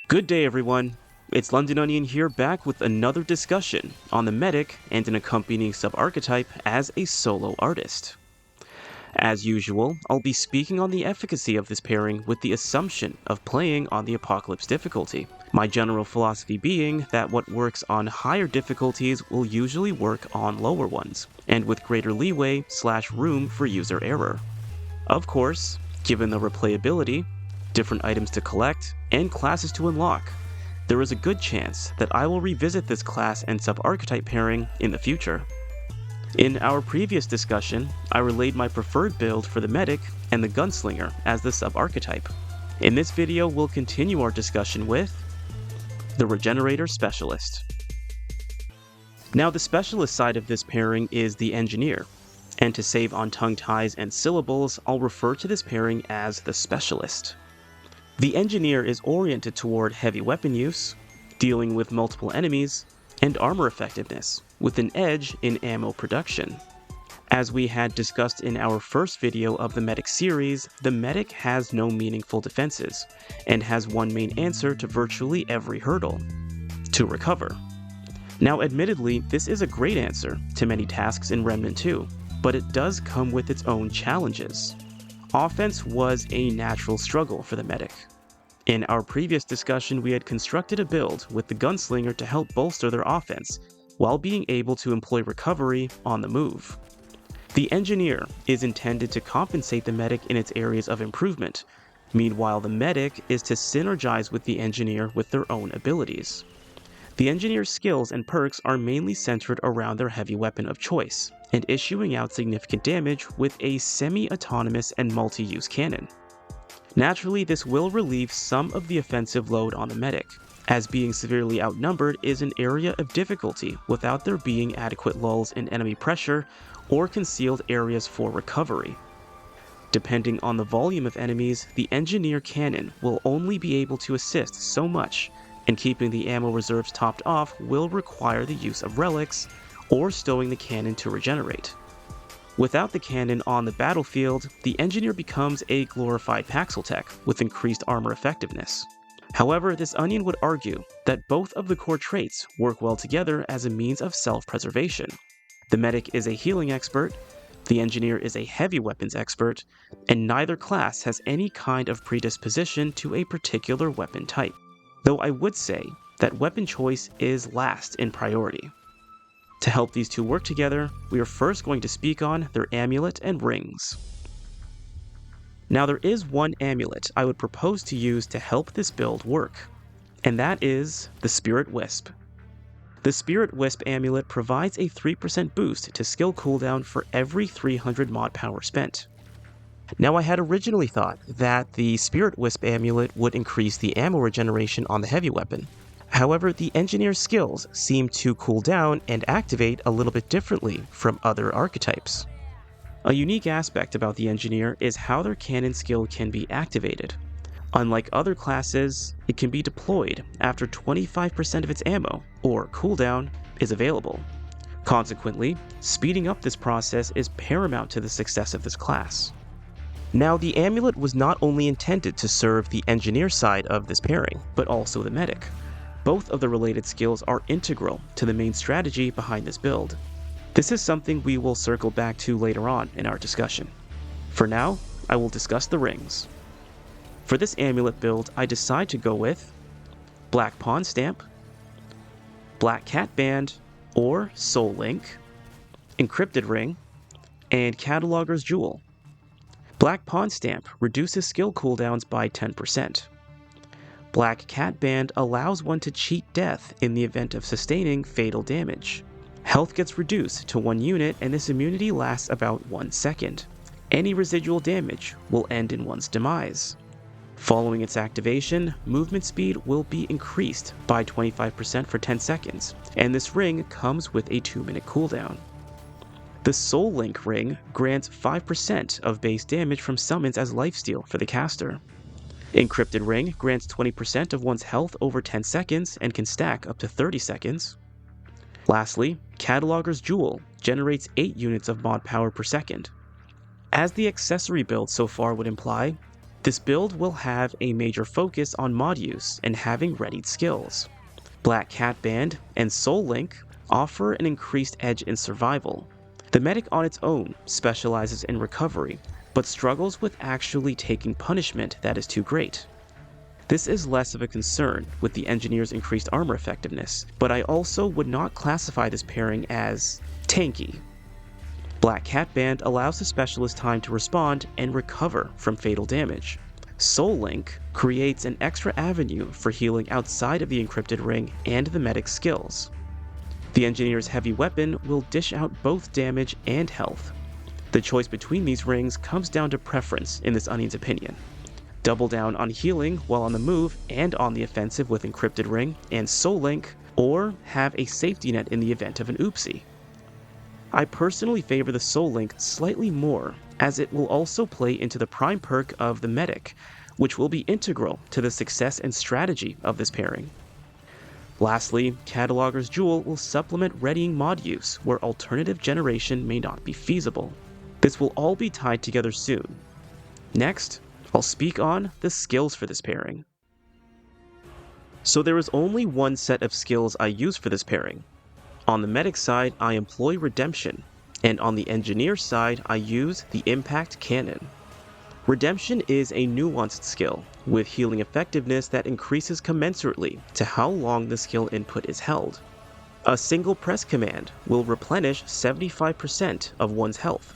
Good day everyone, it's Londononion here back with another discussion on the medic and an accompanying subarchetype as a solo artist. As usual, I'll be speaking on the efficacy of this pairing with the assumption of playing on the Apocalypse difficulty, my general philosophy being that what works on higher difficulties will usually work on lower ones, and with greater leeway/room for user error. Of course, given the replayability, different items to collect, and classes to unlock, there is a good chance that I will revisit this class and subarchetype pairing in the future. In our previous discussion, I relayed my preferred build for the medic and the gunslinger as the subarchetype. In this video, we'll continue our discussion with the regenerator specialist. Now, the specialist side of this pairing is the engineer, and to save on tongue ties and syllables, I'll refer to this pairing as the specialist. The engineer is oriented toward heavy weapon use, dealing with multiple enemies, and armor effectiveness, with an edge in ammo production. As we had discussed in our first video of the medic series, the medic has no meaningful defenses, and has one main answer to virtually every hurdle: to recover. Now admittedly, this is a great answer to many tasks in Remnant 2, but it does come with its own challenges. Offense was a natural struggle for the medic. In our previous discussion, we had constructed a build with the gunslinger to help bolster their offense, while being able to employ recovery on the move. The engineer is intended to compensate the medic in its areas of improvement. Meanwhile, the medic is to synergize with the engineer with their own abilities. The engineer's skills and perks are mainly centered around their heavy weapon of choice, and issuing out significant damage with a semi-autonomous and multi-use cannon. Naturally, this will relieve some of the offensive load on the medic, as being severely outnumbered is an area of difficulty without there being adequate lulls in enemy pressure or concealed areas for recovery. Depending on the volume of enemies, the engineer cannon will only be able to assist so much, and keeping the ammo reserves topped off will require the use of relics or stowing the cannon to regenerate. Without the cannon on the battlefield, the engineer becomes a glorified Paxel tech with increased armor effectiveness. However, this onion would argue that both of the core traits work well together as a means of self-preservation. The medic is a healing expert, the engineer is a heavy weapons expert, and neither class has any kind of predisposition to a particular weapon type. Though I would say that weapon choice is last in priority. To help these two work together, we are first going to speak on their amulet and rings. Now there is one amulet I would propose to use to help this build work, and that is the Spirit Wisp. The Spirit Wisp amulet provides a 3% boost to skill cooldown for every 300 mod power spent. Now I had originally thought that the Spirit Wisp amulet would increase the ammo regeneration on the heavy weapon. However, the engineer's skills seem to cool down and activate a little bit differently from other archetypes. A unique aspect about the engineer is how their cannon skill can be activated. Unlike other classes, it can be deployed after 25% of its ammo, or cooldown, is available. Consequently, speeding up this process is paramount to the success of this class. Now, the amulet was not only intended to serve the engineer side of this pairing, but also the medic. Both of the related skills are integral to the main strategy behind this build. This is something we will circle back to later on in our discussion. For now, I will discuss the rings. For this amulet build, I decide to go with Black Pawn Stamp, Black Cat Band or Soul Link, Encrypted Ring, and Cataloger's Jewel. Black Pawn Stamp reduces skill cooldowns by 10%. Black Cat Band allows one to cheat death in the event of sustaining fatal damage. Health gets reduced to 1 unit and this immunity lasts about 1 second. Any residual damage will end in one's demise. Following its activation, movement speed will be increased by 25% for 10 seconds, and this ring comes with a 2-minute cooldown. The Soul Link ring grants 5% of base damage from summons as lifesteal for the caster. Encrypted Ring grants 20% of one's health over 10 seconds and can stack up to 30 seconds. Lastly, Cataloger's Jewel generates 8 units of mod power per second. As the accessory build so far would imply, This build will have a major focus on mod use and having readied skills. Black Cat Band and Soul Link offer an increased edge in survival. The medic on its own specializes in recovery, but struggles with actually taking punishment that is too great. This is less of a concern with the engineer's increased armor effectiveness, but I also would not classify this pairing as tanky. Black Cat Band allows the specialist time to respond and recover from fatal damage. Soul Link creates an extra avenue for healing outside of the encrypted ring and the medic's skills. The engineer's heavy weapon will dish out both damage and health. The choice between these rings comes down to preference in this Onion's opinion. Double down on healing while on the move and on the offensive with encrypted ring and Soul Link, or have a safety net in the event of an oopsie. I personally favor the Soul Link slightly more, as it will also play into the prime perk of the medic, which will be integral to the success and strategy of this pairing. Lastly, Cataloger's Jewel will supplement readying mod use where alternative generation may not be feasible. This will all be tied together soon. Next, I'll speak on the skills for this pairing. So there is only one set of skills I use for this pairing. On the medic side, I employ Redemption, and on the engineer side, I use the Impact Cannon. Redemption is a nuanced skill, with healing effectiveness that increases commensurately to how long the skill input is held. A single press command will replenish 75% of one's health,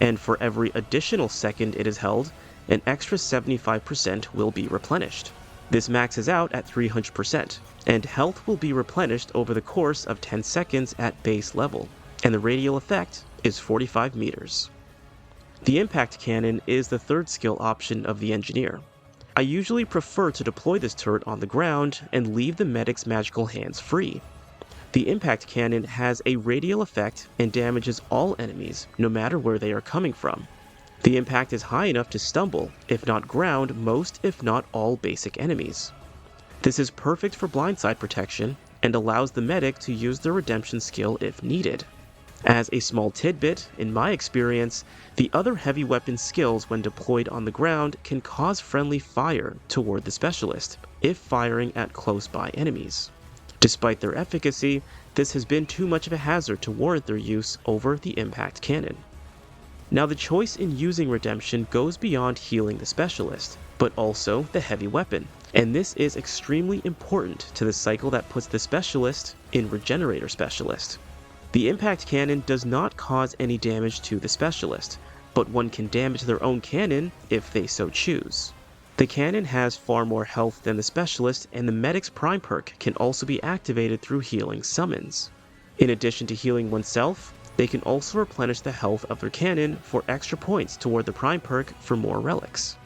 and for every additional second it is held, an extra 75% will be replenished. This maxes out at 300%, and health will be replenished over the course of 10 seconds at base level, and the radial effect is 45 meters. The Impact Cannon is the third skill option of the engineer. I usually prefer to deploy this turret on the ground and leave the medic's magical hands free. The Impact Cannon has a radial effect and damages all enemies, no matter where they are coming from. The impact is high enough to stumble, if not ground, most if not all basic enemies. This is perfect for blindside protection and allows the medic to use their redemption skill if needed. As a small tidbit, in my experience, the other heavy weapon skills when deployed on the ground can cause friendly fire toward the specialist, if firing at close-by enemies. Despite their efficacy, this has been too much of a hazard to warrant their use over the Impact Cannon. Now the choice in using Redemption goes beyond healing the specialist, but also the heavy weapon, and this is extremely important to the cycle that puts the specialist in Regenerator Specialist. The Impact Cannon does not cause any damage to the specialist, but one can damage their own cannon if they so choose. The cannon has far more health than the specialist, and the medic's prime perk can also be activated through healing summons. In addition to healing oneself, they can also replenish the health of their cannon for extra points toward the prime perk for more relics.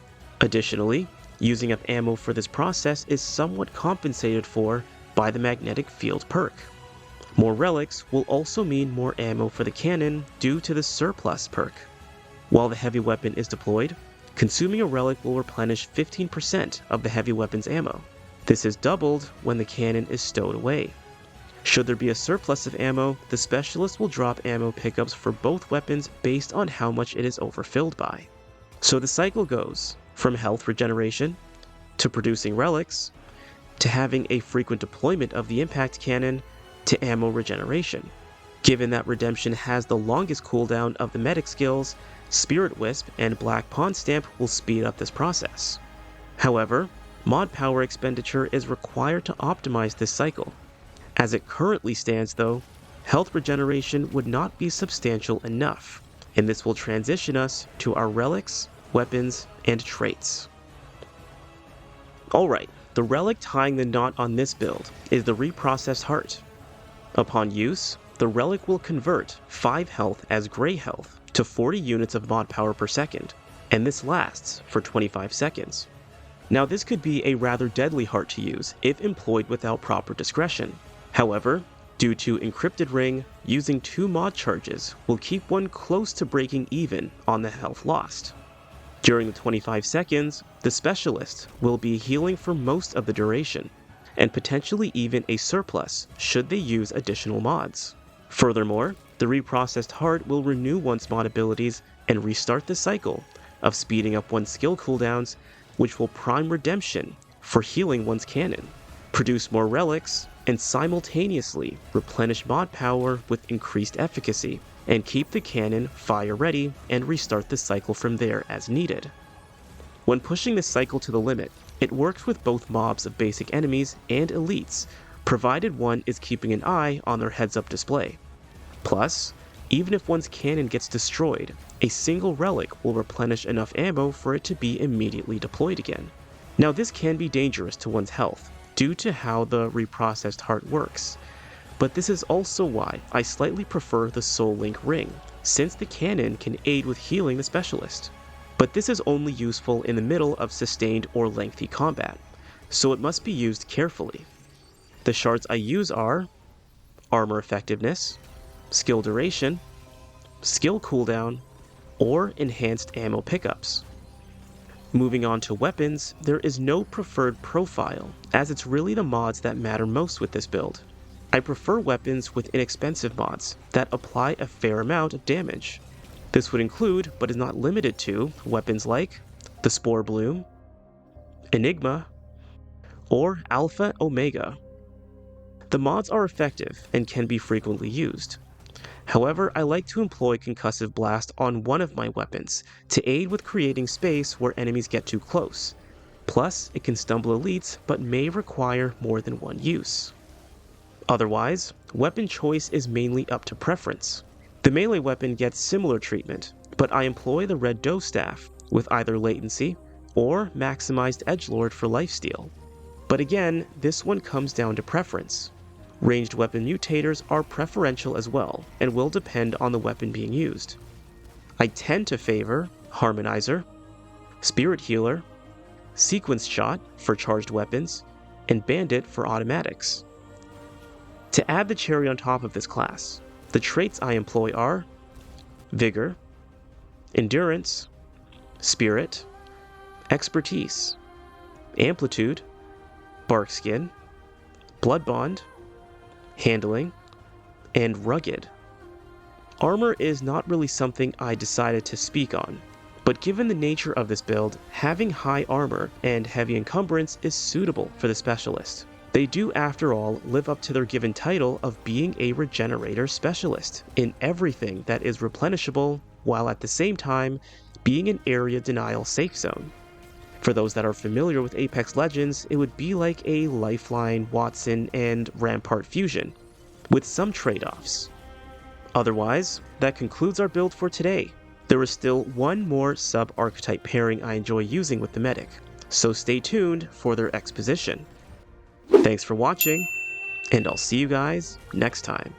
Additionally, using up ammo for this process is somewhat compensated for by the magnetic field perk. More relics will also mean more ammo for the cannon due to the surplus perk. While the heavy weapon is deployed, consuming a relic will replenish 15% of the heavy weapon's ammo. This is doubled when the cannon is stowed away. Should there be a surplus of ammo, the specialist will drop ammo pickups for both weapons based on how much it is overfilled by. So the cycle goes from health regeneration, to producing relics, to having a frequent deployment of the Impact Cannon, to ammo regeneration. Given that Redemption has the longest cooldown of the medic skills, Spirit Wisp and Black Pawn Stamp will speed up this process. However, mod power expenditure is required to optimize this cycle. As it currently stands though, health regeneration would not be substantial enough, and this will transition us to our relics, weapons, and traits. Alright, the relic tying the knot on this build is the reprocessed heart. Upon use, the relic will convert 5 health as gray health to 40 units of mod power per second, and this lasts for 25 seconds. Now this could be a rather deadly heart to use if employed without proper discretion. However, due to encrypted ring, using 2 mod charges will keep one close to breaking even on the health lost. During the 25 seconds, the specialist will be healing for most of the duration, and potentially even a surplus should they use additional mods. Furthermore, the reprocessed heart will renew one's mod abilities and restart the cycle of speeding up one's skill cooldowns, which will prime Redemption for healing one's cannon, produce more relics, and simultaneously replenish mod power with increased efficacy, and keep the cannon fire ready and restart the cycle from there as needed. When pushing this cycle to the limit, it works with both mobs of basic enemies and elites, provided one is keeping an eye on their heads-up display. Plus, even if one's cannon gets destroyed, a single relic will replenish enough ammo for it to be immediately deployed again. Now this can be dangerous to one's health, due to how the reprocessed heart works, but this is also why I slightly prefer the Soul Link ring, since the cannon can aid with healing the specialist. But this is only useful in the middle of sustained or lengthy combat, so it must be used carefully. The shards I use are Armor Effectiveness, Skill Duration, Skill Cooldown, or Enhanced Ammo Pickups. Moving on to weapons, there is no preferred profile, as it's really the mods that matter most with this build. I prefer weapons with inexpensive mods that apply a fair amount of damage. This would include, but is not limited to, weapons like the Spore Bloom, Enigma, or Alpha Omega. The mods are effective and can be frequently used. However, I like to employ Concussive Blast on one of my weapons to aid with creating space where enemies get too close. Plus, it can stumble elites but may require more than one use. Otherwise, weapon choice is mainly up to preference. The melee weapon gets similar treatment, but I employ the Red Doe Staff with either latency or maximized edgelord for lifesteal. But again, this one comes down to preference. Ranged weapon mutators are preferential as well, and will depend on the weapon being used. I tend to favor Harmonizer, Spirit Healer, Sequence Shot for charged weapons, and Bandit for automatics. To add the cherry on top of this class, the traits I employ are Vigor, Endurance, Spirit, Expertise, Amplitude, Barkskin, Blood Bond, Handling, and Rugged. Armor is not really something I decided to speak on, but given the nature of this build, having high armor and heavy encumbrance is suitable for the specialist. They do, after all, live up to their given title of being a regenerator specialist in everything that is replenishable, while at the same time being an area denial safe zone. For those that are familiar with Apex Legends, it would be like a Lifeline, Watson, and Rampart fusion, with some trade-offs. Otherwise, that concludes our build for today. There is still one more sub-archetype pairing I enjoy using with the medic, so stay tuned for their exposition. Thanks for watching, and I'll see you guys next time.